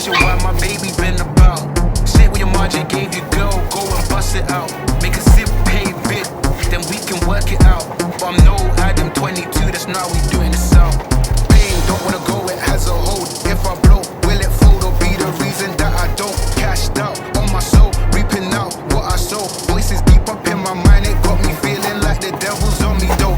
question why my baby been about. Say what your margin gave you, girl, go and bust it out. Make a sip, pay bit, then we can work it out. But I'm no Adam 22, that's not we doing this out. Pain, don't wanna go, it has a hold. If I blow, will it fold or be the reason that I don't? Cashed out on my soul, reaping out what I sow. Voices deep up in my mind, it got me feeling like the devil's on me though.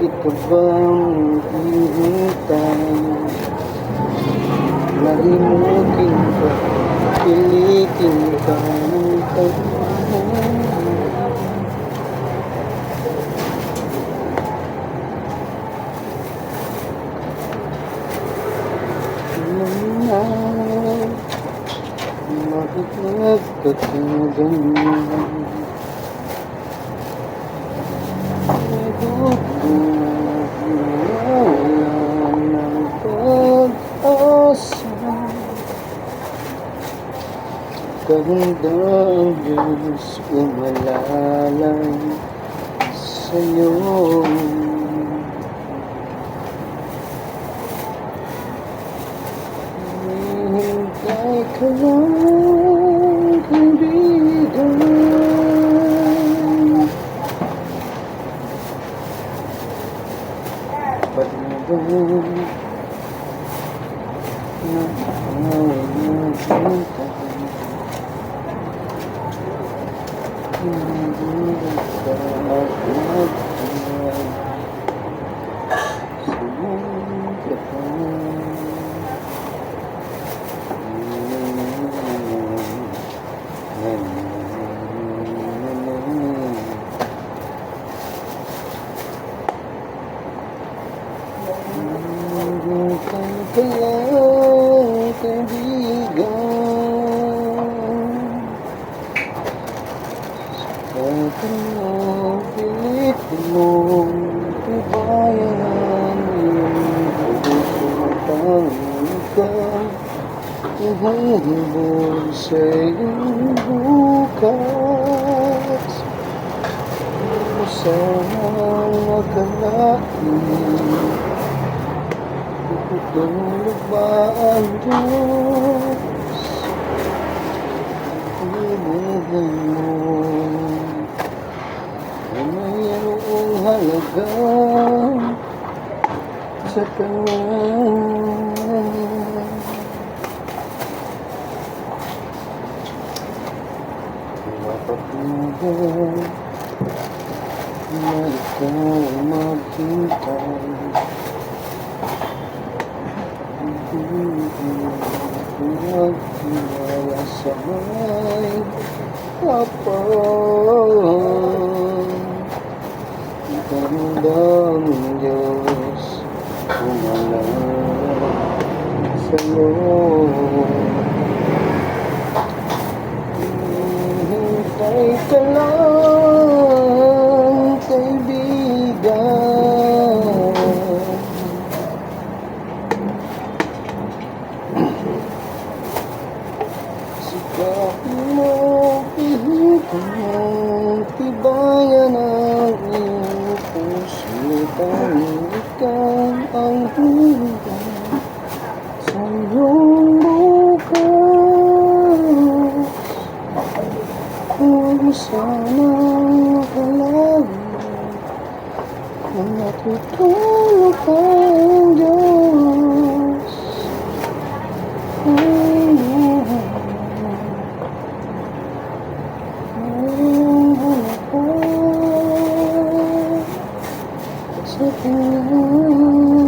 Bakit ka bang hinihintay? Nalimutin ka, pilitin ka ng pagmamahal. Bakit nagkakaganyan? Kagandang Diyos umalalay sa'yo. Hintay ka lang, kaibigan. Pag-ibig na nakakita. Pilit mong tibayan iyong pusong ka, ihubog sa iyong bukas. Sanang akalain, tutulog ba ang Diyos? Ibigay mo na mayroong halaga sa Kanya. Mapapagod na ikaw maghintay. Magtiwala sa may kapal. Gandang Diyos umalalay sa'yo. Hintay ka lang, kaibigan. Sikapin mo, pihitin mo, tibayan ang iyong puso. Panikan ang hintay sa iyong bukas. Kung sanang akalain na natutulog ang Diyos. Bakit ngayon